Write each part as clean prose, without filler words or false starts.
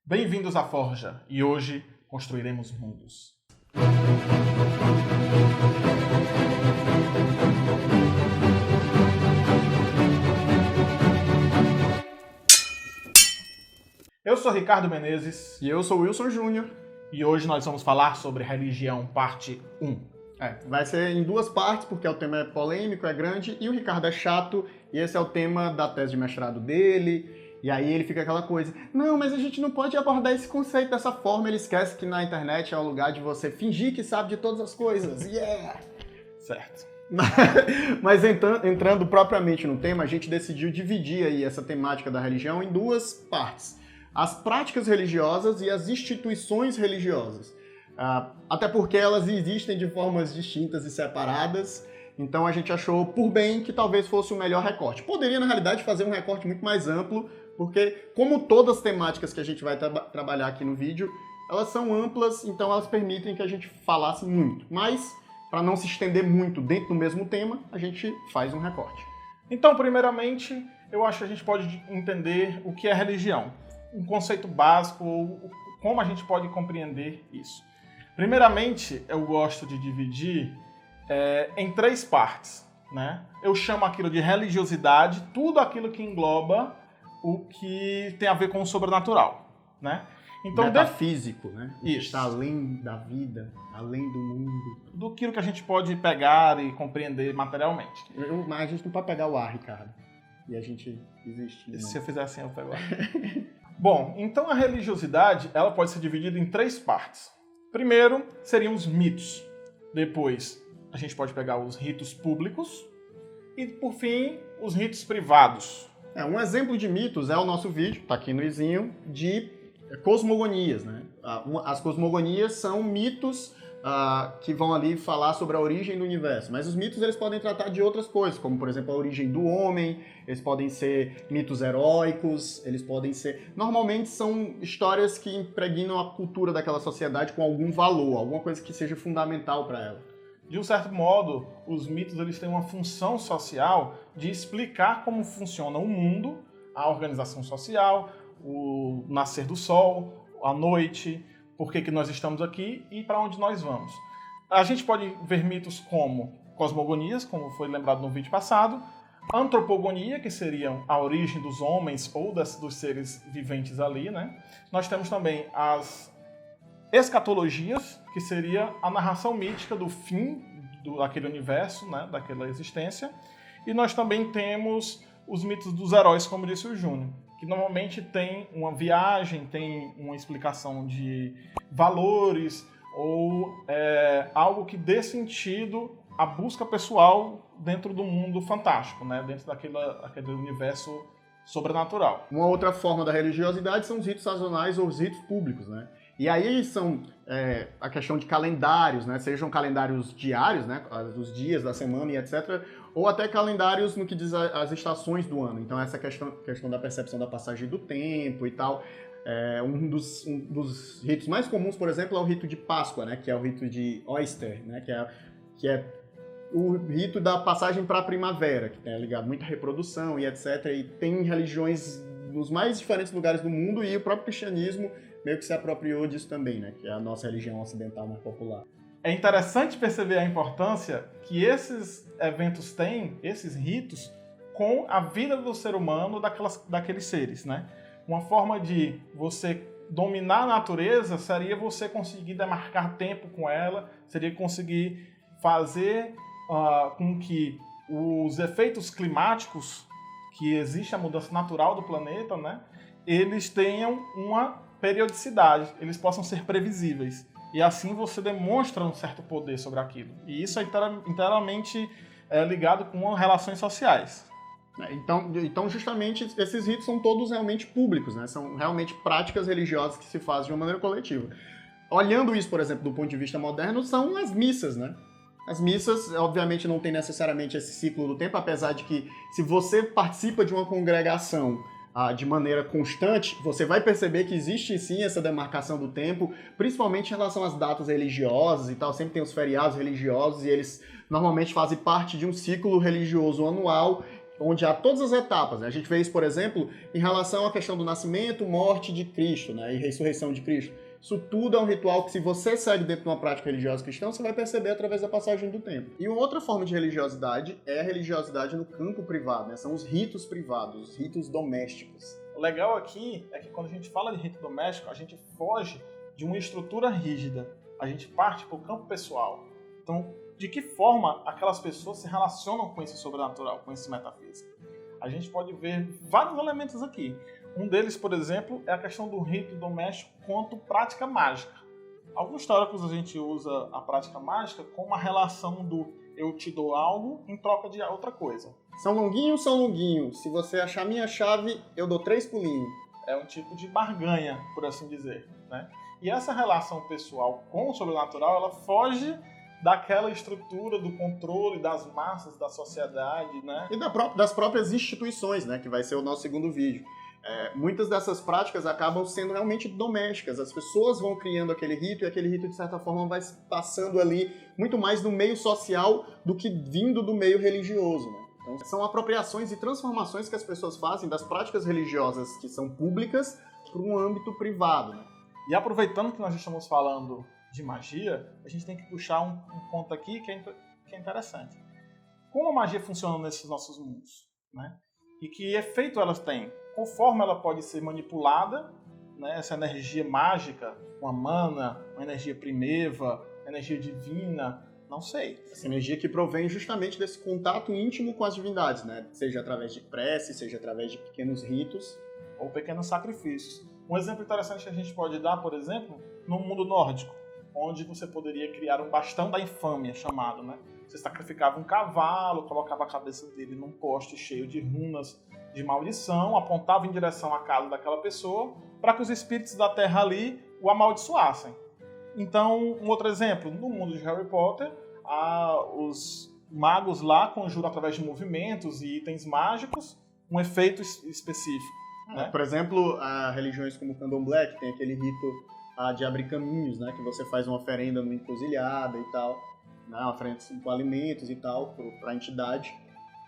Bem-vindos à Forja, e hoje construiremos mundos. Eu sou Ricardo Menezes. E eu sou Wilson Júnior. E hoje nós vamos falar sobre religião, parte 1. Vai ser em duas partes, porque o tema é polêmico, é grande, e o Ricardo é chato, e esse é o tema da tese de mestrado dele, e aí ele fica aquela coisa, não, mas a gente não pode abordar esse conceito dessa forma, ele esquece que na internet é o lugar de você fingir que sabe de todas as coisas, Certo. Mas entrando propriamente no tema, a gente decidiu dividir aí essa temática da religião em duas partes. As práticas religiosas e as instituições religiosas. Até porque elas existem de formas distintas e separadas, então a gente achou por bem que talvez fosse o melhor recorte. Poderia, na realidade, fazer um recorte muito mais amplo, porque como todas as temáticas que a gente vai trabalhar aqui no vídeo, elas são amplas, então elas permitem que a gente falasse muito. Mas, para não se estender muito dentro do mesmo tema, a gente faz um recorte. Então, primeiramente, eu acho que a gente pode entender o que é religião. Um conceito básico, ou como a gente pode compreender isso. Primeiramente, eu gosto de dividir em três partes, né? Eu chamo aquilo de religiosidade, tudo aquilo que engloba o que tem a ver com o sobrenatural, né? Então, metafísico, né? Isso. Está além da vida, além do mundo. Do que a gente pode pegar e compreender materialmente. Mas a gente não pode pegar o ar, Ricardo. E a gente existe. Né? Se eu fizer assim, eu pego o ar. Bom, então a religiosidade ela pode ser dividida em três partes. Primeiro, seriam os mitos. Depois, a gente pode pegar os ritos públicos. E, por fim, os ritos privados. Um exemplo de mitos é o nosso vídeo, tá aqui no izinho, de cosmogonias, né? As cosmogonias são mitos que vão ali falar sobre a origem do universo. Mas os mitos eles podem tratar de outras coisas, como, por exemplo, a origem do homem, eles podem ser mitos heróicos, eles podem ser... Normalmente são histórias que impregnam a cultura daquela sociedade com algum valor, alguma coisa que seja fundamental para ela. De um certo modo, os mitos eles têm uma função social de explicar como funciona o mundo, a organização social, o nascer do sol, a noite... por que nós estamos aqui e para onde nós vamos. A gente pode ver mitos como cosmogonias, como foi lembrado no vídeo passado, antropogonia, que seriam a origem dos homens ou dos seres viventes ali, né? Nós temos também as escatologias, que seria a narração mítica do fim daquele universo, né? Daquela existência. E nós também temos os mitos dos heróis, como disse o Júnior, que normalmente tem uma viagem, tem uma explicação de valores ou algo que dê sentido à busca pessoal dentro do mundo fantástico, né? Dentro daquele universo sobrenatural. Uma outra forma da religiosidade são os ritos sazonais ou os ritos públicos, né? E aí são a questão de calendários, né? Sejam calendários diários, né? Os dias da semana e etc., ou até calendários no que diz as estações do ano. Então essa questão da percepção da passagem do tempo e tal. Um dos ritos mais comuns, por exemplo, é o rito de Páscoa, né? Que é o rito de Oyster, né? Que é o rito da passagem para a primavera, que tem ligado muito à reprodução e etc. E tem religiões dos mais diferentes lugares do mundo e o próprio cristianismo meio que se apropriou disso também, né? Que é a nossa religião ocidental mais popular. É interessante perceber a importância que esses eventos têm, esses ritos, com a vida do ser humano, daqueles seres, né? Uma forma de você dominar a natureza seria você conseguir demarcar tempo com ela, seria conseguir fazer com que os efeitos climáticos, que existe a mudança natural do planeta, né? Eles tenham uma periodicidade, eles possam ser previsíveis. E assim você demonstra um certo poder sobre aquilo. E isso é inteiramente ligado com relações sociais. Então, justamente, esses ritos são todos realmente públicos, né? São realmente práticas religiosas que se fazem de uma maneira coletiva. Olhando isso, por exemplo, do ponto de vista moderno, são as missas, né? As missas, obviamente, não tem necessariamente esse ciclo do tempo, apesar de que, se você participa de uma congregação de maneira constante, você vai perceber que existe sim essa demarcação do tempo, principalmente em relação às datas religiosas e tal, sempre tem os feriados religiosos e eles normalmente fazem parte de um ciclo religioso anual onde há todas as etapas, né? A gente vê isso, por exemplo, em relação à questão do nascimento, morte de Cristo, né? E ressurreição de Cristo. Isso tudo é um ritual que, se você segue dentro de uma prática religiosa cristã, você vai perceber através da passagem do tempo. E uma outra forma de religiosidade é a religiosidade no campo privado, né? São os ritos privados, os ritos domésticos. O legal aqui é que quando a gente fala de rito doméstico, a gente foge de uma estrutura rígida. A gente parte para o campo pessoal. Então, de que forma aquelas pessoas se relacionam com esse sobrenatural, com esse metafísico? A gente pode ver vários elementos aqui. Um deles, por exemplo, é a questão do rito doméstico quanto prática mágica. Alguns teóricos a gente usa a prática mágica como uma relação do eu te dou algo em troca de outra coisa. São Longuinho, se você achar minha chave, eu dou 3 pulinhos. É um tipo de barganha, por assim dizer, né? E essa relação pessoal com o sobrenatural, ela foge daquela estrutura do controle das massas, da sociedade, né? E das próprias instituições, né? Que vai ser o nosso segundo vídeo. Muitas dessas práticas acabam sendo realmente domésticas. As pessoas vão criando aquele rito e aquele rito, de certa forma, vai passando ali muito mais no meio social do que vindo do meio religioso, né? Então, são apropriações e transformações que as pessoas fazem das práticas religiosas que são públicas para um âmbito privado, né? E aproveitando que nós estamos falando de magia, a gente tem que puxar um ponto aqui que é interessante. Como a magia funciona nesses nossos mundos, né? E que efeito elas têm? Conforme ela pode ser manipulada, né? Essa energia mágica, uma mana, uma energia primeva, uma energia divina, não sei. Essa energia que provém justamente desse contato íntimo com as divindades, né? Seja através de prece, seja através de pequenos ritos. Ou pequenos sacrifícios. Um exemplo interessante que a gente pode dar, por exemplo, no mundo nórdico, onde você poderia criar um bastão da infâmia, chamado, né? Você sacrificava um cavalo, colocava a cabeça dele num poste cheio de runas de maldição, apontava em direção à casa daquela pessoa, para que os espíritos da terra ali o amaldiçoassem. Então, um outro exemplo, no mundo de Harry Potter, os magos lá conjuram através de movimentos e itens mágicos um efeito específico. Né? Por exemplo, religiões como o Candomblé, que tem aquele rito de abrir caminhos, né? Que você faz uma oferenda numa encruzilhada e tal, né? Uma oferenda com alimentos e tal, para a entidade.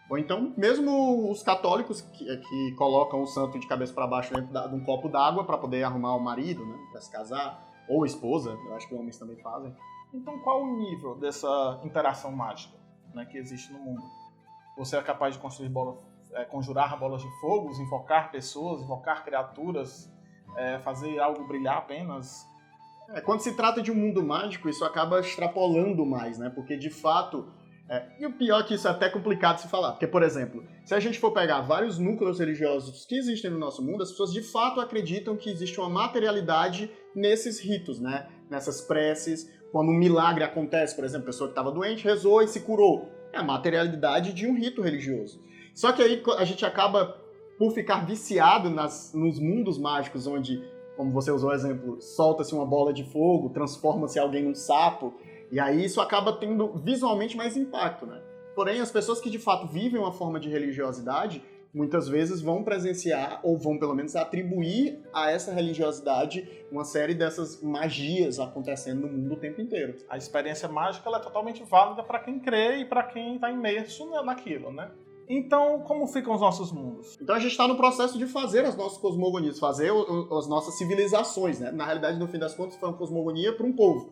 Ou então, mesmo os católicos que colocam o santo de cabeça para baixo dentro de um copo d'água para poder arrumar o marido, né? Para se casar, ou esposa, eu acho que homens também fazem. Então, qual o nível dessa interação mágica, né, que existe no mundo? Você é capaz de construir conjurar bolas de fogo, invocar pessoas, invocar criaturas, fazer algo brilhar apenas? Quando se trata de um mundo mágico, isso acaba extrapolando mais, né? Porque, de fato... E o pior é que isso é até complicado de se falar. Porque, por exemplo, se a gente for pegar vários núcleos religiosos que existem no nosso mundo, as pessoas de fato acreditam que existe uma materialidade nesses ritos, né? Nessas preces. Quando um milagre acontece, por exemplo, a pessoa que estava doente rezou e se curou. É a materialidade de um rito religioso. Só que aí a gente acaba por ficar viciado nos mundos mágicos, onde, como você usou o exemplo, solta-se uma bola de fogo, transforma-se alguém num sapo, e aí isso acaba tendo visualmente mais impacto, né? Porém, as pessoas que de fato vivem uma forma de religiosidade, muitas vezes vão presenciar, ou vão pelo menos atribuir a essa religiosidade uma série dessas magias acontecendo no mundo o tempo inteiro. A experiência mágica ela é totalmente válida para quem crê e para quem está imerso naquilo, né? Então, como ficam os nossos mundos? Então a gente está no processo de fazer as nossas cosmogonias, fazer as nossas civilizações, né? Na realidade, no fim das contas, foi uma cosmogonia para um povo.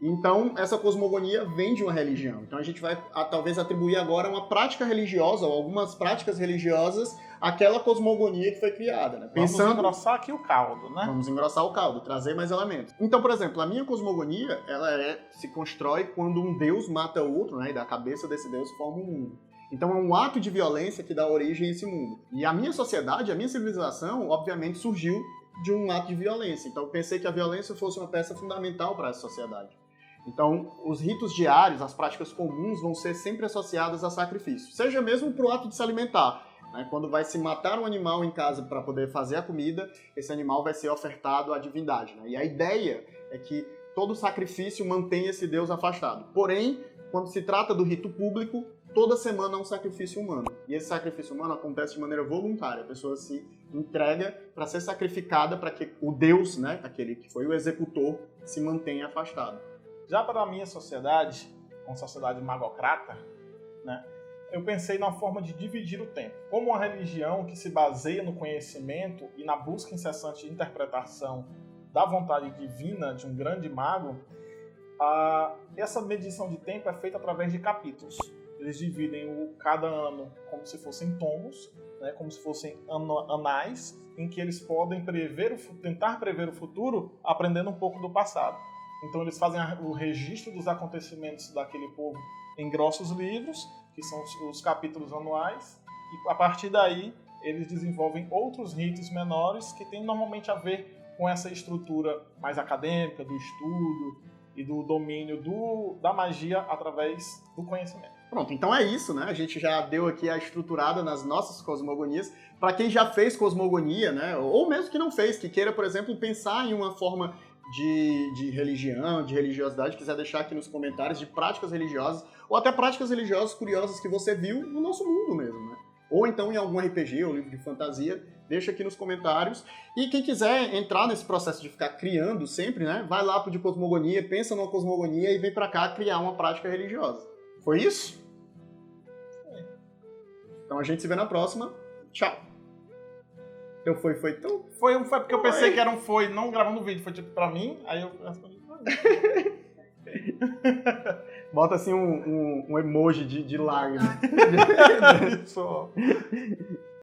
Então, essa cosmogonia vem de uma religião. Então, a gente vai, talvez, atribuir agora uma prática religiosa, ou algumas práticas religiosas, àquela cosmogonia que foi criada, né? Vamos engrossar aqui o caldo, né? Vamos engrossar o caldo, trazer mais elementos. Então, por exemplo, a minha cosmogonia, ela se constrói quando um deus mata outro, né? E da cabeça desse deus forma um mundo. Então, é um ato de violência que dá origem a esse mundo. E a minha sociedade, a minha civilização, obviamente, surgiu de um ato de violência. Então, eu pensei que a violência fosse uma peça fundamental para essa sociedade. Então, os ritos diários, as práticas comuns vão ser sempre associadas a sacrifício. Seja mesmo para o ato de se alimentar. Né? Quando vai se matar um animal em casa para poder fazer a comida, esse animal vai ser ofertado à divindade. Né? E a ideia é que todo sacrifício mantenha esse Deus afastado. Porém, quando se trata do rito público, toda semana há um sacrifício humano. E esse sacrifício humano acontece de maneira voluntária. A pessoa se entrega para ser sacrificada para que o Deus, né, aquele que foi o executor, se mantenha afastado. Já para a minha sociedade, uma sociedade magocrata, né, eu pensei na forma de dividir o tempo. Como uma religião que se baseia no conhecimento e na busca incessante de interpretação da vontade divina de um grande mago, essa medição de tempo é feita através de capítulos. Eles dividem cada ano como se fossem tomos, né, como se fossem anais, em que eles podem tentar prever o futuro aprendendo um pouco do passado. Então eles fazem o registro dos acontecimentos daquele povo em grossos livros, que são os capítulos anuais, e a partir daí eles desenvolvem outros ritos menores que têm normalmente a ver com essa estrutura mais acadêmica, do estudo e do domínio da magia através do conhecimento. Pronto, então é isso, né? A gente já deu aqui a estruturada nas nossas cosmogonias. Para quem já fez cosmogonia, né? Ou mesmo que não fez, que queira, por exemplo, pensar em uma forma de religião, de religiosidade, quiser deixar aqui nos comentários, de práticas religiosas, ou até práticas religiosas curiosas que você viu no nosso mundo mesmo, né? Ou então em algum RPG ou livro de fantasia, deixa aqui nos comentários. E quem quiser entrar nesse processo de ficar criando sempre, né? Vai lá pro de cosmogonia, pensa numa cosmogonia e vem para cá criar uma prática religiosa. Foi isso? Sim. Então a gente se vê na próxima. Tchau. Eu foi tão... Foi porque eu pensei que era um foi, não gravando o vídeo, foi tipo pra mim, aí eu respondi. Bota assim um emoji de lágrima. Isso.